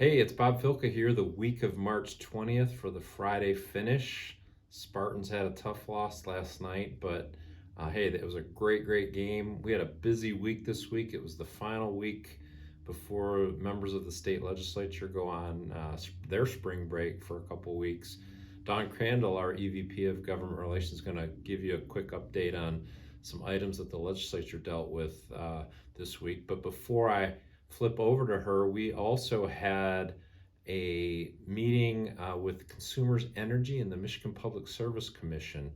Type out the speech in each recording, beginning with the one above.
Hey, it's Bob Filka here, the week of March 20th for the Friday finish. Spartans had a tough loss last night, but hey, it was a great game. We had a busy week this week. It was the final week before members of the state legislature go on their spring break for a couple weeks. Don Crandall, our EVP of Government Relations, is going to give you a quick update on some items that the legislature dealt with this week. But before I flip over to her, we also had a meeting with Consumers Energy and the Michigan Public Service Commission.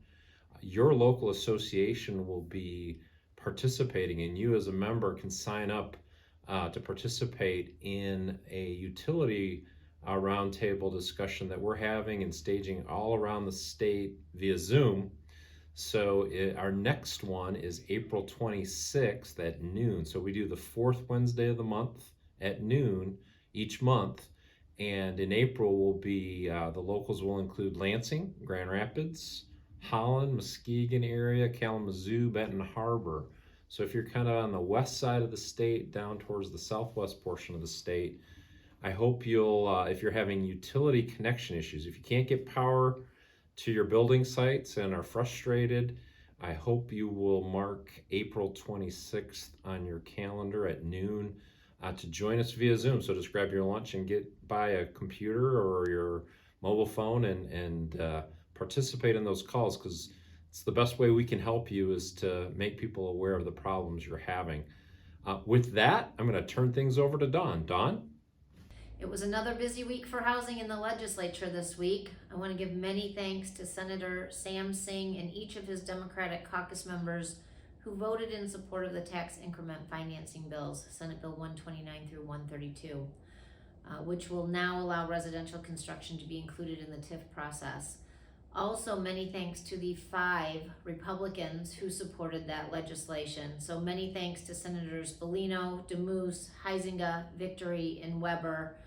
Your local association will be participating, and you as a member can sign up to participate in a utility roundtable discussion that we're having and staging all around the state via Zoom. So our next one is April 26th at noon. So we do the fourth Wednesday of the month at noon each month. And in April will be, the locals will include Lansing, Grand Rapids, Holland, Muskegon area, Kalamazoo, Benton Harbor. So if you're kind of on the west side of the state down towards the southwest portion of the state, I hope you'll, if you're having utility connection issues, if you can't get power to your building sites and are frustrated, I hope you will mark April 26th on your calendar at noon to join us via Zoom. So just grab your lunch and get by a computer or your mobile phone and participate in those calls, because it's the best way we can help you is to make people aware of the problems you're having. With that, I'm going to turn things over to Dawn. Dawn? It was another busy week for housing in the legislature this week. I want to give many thanks to Senator Sam Singh and each of his Democratic caucus members who voted in support of the tax increment financing bills, Senate Bill 129 through 132, which will now allow residential construction to be included in the TIF process. Also, many thanks to the 5 Republicans who supported that legislation. So many thanks to Senators Bellino, DeMoose, Huizenga, Victory, and Weber,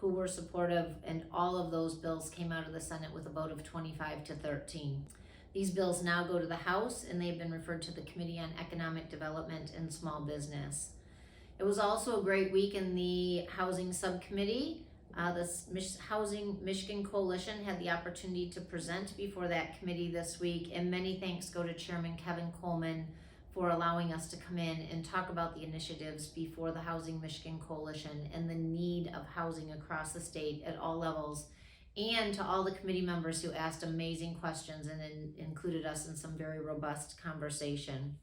who were supportive, and all of those bills came out of the Senate with a vote of 25 to 13. These bills now go to the House, and they've been referred to the Committee on Economic Development and Small Business. It was also a great week in the Housing Subcommittee. The Housing Michigan Coalition had the opportunity to present before that committee this week, and many thanks go to Chairman Kevin Coleman for allowing us to come in and talk about the initiatives before the Housing Michigan Coalition and the need of housing across the state at all levels, and to all the committee members who asked amazing questions and included us in some very robust conversation.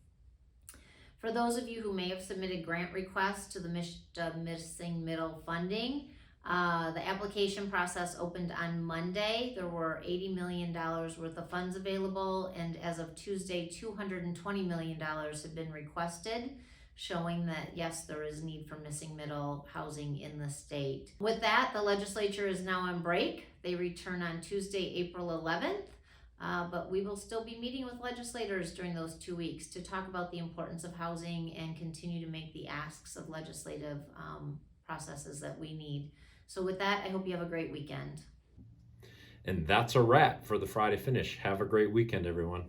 For those of you who may have submitted grant requests to the Missing Middle funding, the application process opened on Monday. There were $80 million worth of funds available, and as of Tuesday, $220 million had been requested, showing that yes, there is need for missing middle housing in the state. With that, the legislature is now on break. They return on Tuesday, April 11th, but we will still be meeting with legislators during those 2 weeks to talk about the importance of housing and continue to make the asks of legislative processes that we need. So with that, I hope you have a great weekend. And that's a wrap for the Friday finish. Have a great weekend, everyone.